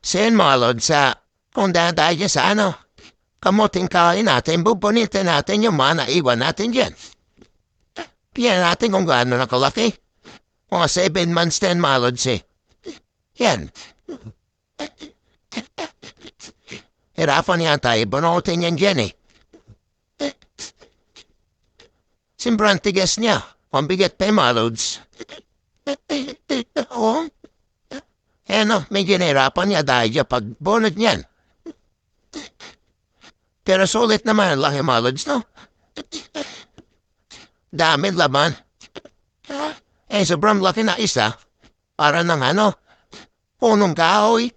Sen mga lods, kung dahil tayo sa kamuting kain natin, bubunitin natin yung mga naiwan natin dyan. Piyan natin kung gaano nakalaki. Mga 7 months din mga lods Yan. Hirapan yan tayo, bunutin yan dyan Simbrang tigas niya. Pambigat pa yung mga lods. Oo. Medyo nahirapan niya dahil dyan pag bunot niyan. Pero sulit naman ang laki mga lods, no? Dami laman. Sobrang laki na isa. Para ng punong kahoy.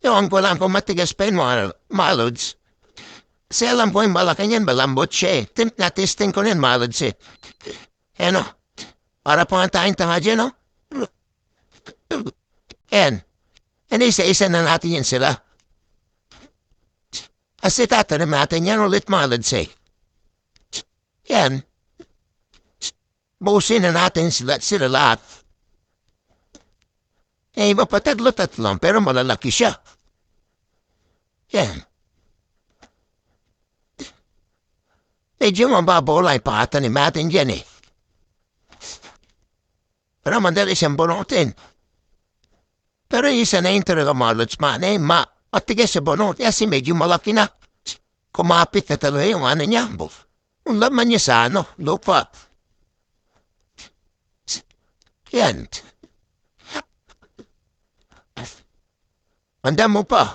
Yung ko lang kung matigas pa yung mga lods. Kasi alam ko yung malaki niyan, malambot siya Natisting ko rin mga lods para pangantayin tanga dyan, no? Isa-isa na natin yan sila. Kasi tatanim natin yan ulit mga lods Yan. Busin na natin sila lahat. Iba pa tatlo-tatlong pero malalaki siya. Yan. Medyo mababolay pa tanim natin dyan Pero madali siyang bunutin. Pero isa na yung talaga mga lods at tigas sa bunot. Kasi medyo malaki na. Kumapit na talaga yung niya. Ang laman niya sa lupa. Yan. Manda mo pa.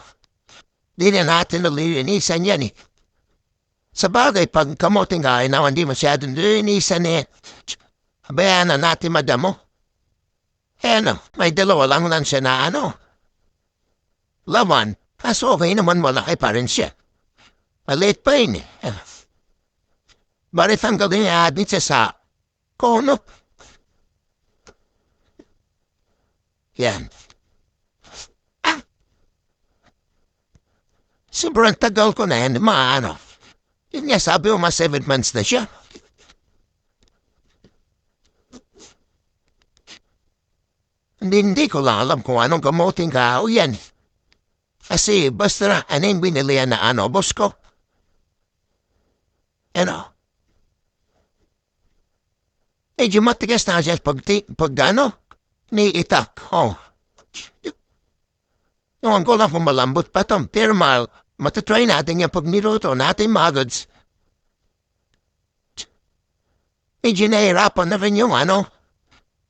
Di na natin nalilinisan yan Sa bagay, pag kamuting kain na hindi masyadong nilinisan Habayaan na natin madamo. May dalawa lang siya na laman. Kaso okay naman malaki pa rin siya. Maliit pa yun Barit ang galing niya dito sa kono. Yan. Sobrang tagal ko na yan, Yun nga sabi mo, 7 months na siya. Hindi ko lang alam kung anong kamuting kahoy yan. Kasi basta yung binili yan na boss ko. Medyo matigas na siya pag niitak. Ewan ko lang kung malambot pa ito. Pero matatry natin yung pag niluto natin mga lods. Medyo nahirapan na rin yung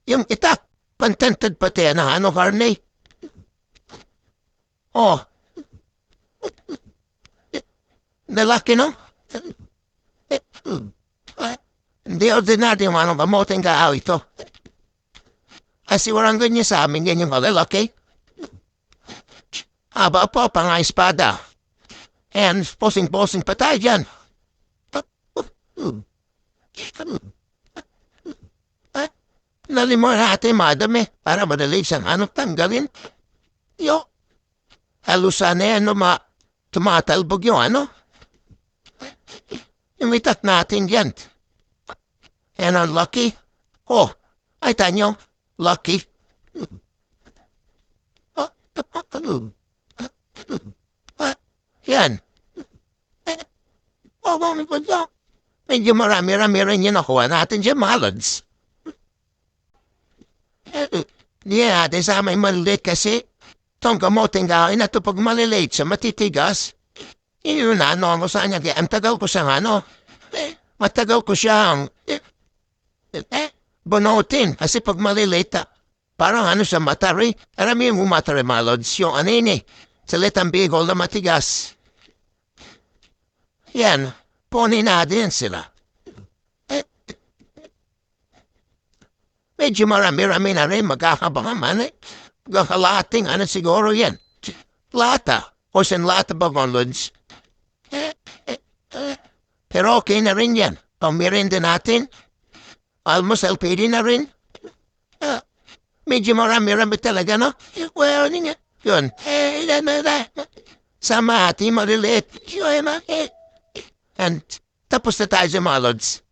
yung itak. Contented pati karne. Nalaki, no? Hindi ordinary yung kamuting kahoy ito. Kasi walang ganyan sa amin, ganyan kalalaki. Haba po, espada. Posing-posing pa tayo dyan. Nalimon natin madami para madali siyang tanggalin. Halusan na yan tumatalbog yung yung itak natin dyan. Ang lucky. Ay tanyo, lucky. Yan. Medyo marami-rami rin yung nakuha natin dyan, mga lods. Di natin sa may malilit kasi itong kamuting kahoy na ito pag malilit sa matitigas. Yun mo sa kanya. Kaya ang tagal ko siyang matagal ko siyang bunutin. Kasi pag malilit, parang sa matari. Alam mo matari mga lods. Yung salitang bigol na matigas. Yan. Puni na din sila. Medyo marami-rami na rin magkakabangaman Magkakalating siguro yan. Lata. O sin lata ba mga lods? Pero okay na rin yan. Pamirinda natin. Almost LPD na rin. Medyo marami-rami talaga, no? Well, yun. Sama ating maliliit. And tapos na tayo sa mga lods.